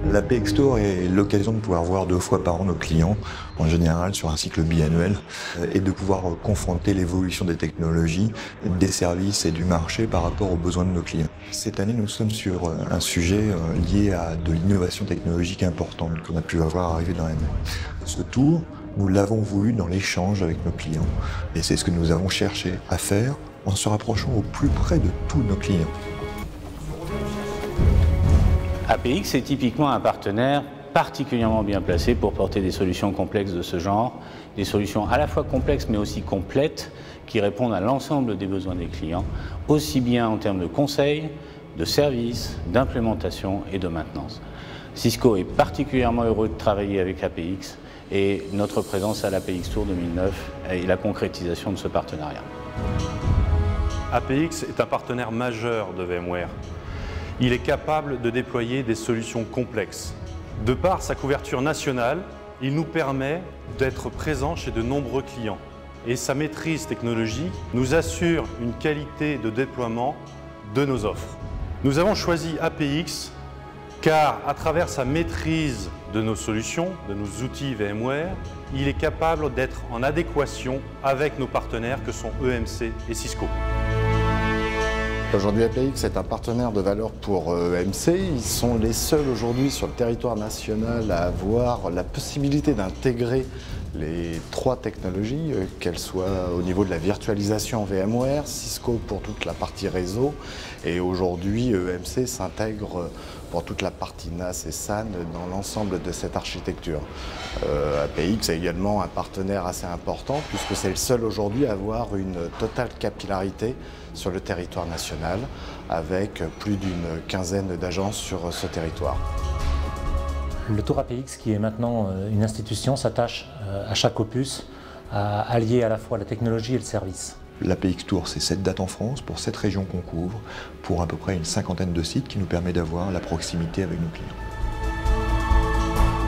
L'APX Tour est l'occasion de pouvoir voir 2 fois par an nos clients, en général sur un cycle biannuel, et de pouvoir confronter l'évolution des technologies, des services et du marché par rapport aux besoins de nos clients. Cette année, nous sommes sur un sujet lié à de l'innovation technologique importante qu'on a pu avoir arriver dans l'année. Ce tour, nous l'avons voulu dans l'échange avec nos clients, et c'est ce que nous avons cherché à faire en se rapprochant au plus près de tous nos clients. APX est typiquement un partenaire particulièrement bien placé pour porter des solutions complexes de ce genre, des solutions à la fois complexes mais aussi complètes qui répondent à l'ensemble des besoins des clients, aussi bien en termes de conseils, de services, d'implémentation et de maintenance. Cisco est particulièrement heureux de travailler avec APX et notre présence à l'APX Tour 2009 est la concrétisation de ce partenariat. APX est un partenaire majeur de VMware. Il est capable de déployer des solutions complexes. De par sa couverture nationale, il nous permet d'être présent chez de nombreux clients. Et sa maîtrise technologique nous assure une qualité de déploiement de nos offres. Nous avons choisi APX car, à travers sa maîtrise de nos solutions, de nos outils VMware, il est capable d'être en adéquation avec nos partenaires que sont EMC et Cisco. Aujourd'hui, APX est un partenaire de valeur pour EMC. Ils sont les seuls aujourd'hui sur le territoire national à avoir la possibilité d'intégrer les 3 technologies, qu'elles soient au niveau de la virtualisation VMware, Cisco pour toute la partie réseau, et aujourd'hui EMC s'intègre pour toute la partie NAS et SAN dans l'ensemble de cette architecture. APX est également un partenaire assez important puisque c'est le seul aujourd'hui à avoir une totale capillarité sur le territoire national avec plus d'une quinzaine d'agences sur ce territoire. Le Tour APX, qui est maintenant une institution, s'attache à chaque opus à allier à la fois la technologie et le service. L'APX Tour, c'est 7 dates en France, pour 7 régions qu'on couvre, pour à peu près une 50aine de sites qui nous permet d'avoir la proximité avec nos clients.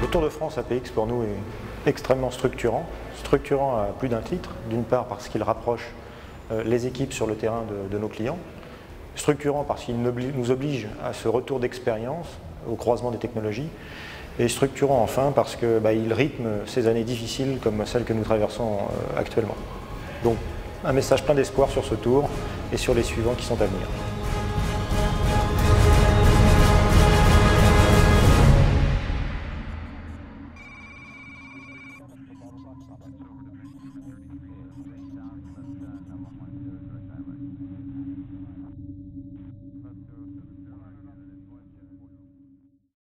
Le Tour de France APX pour nous est extrêmement structurant. Structurant à plus d'un titre, d'une part parce qu'il rapproche les équipes sur le terrain de nos clients. Structurant parce qu'il nous oblige à ce retour d'expérience au croisement des technologies. Et structurant enfin parce qu'il rythme ces années difficiles comme celles que nous traversons actuellement. Donc un message plein d'espoir sur ce tour et sur les suivants qui sont à venir.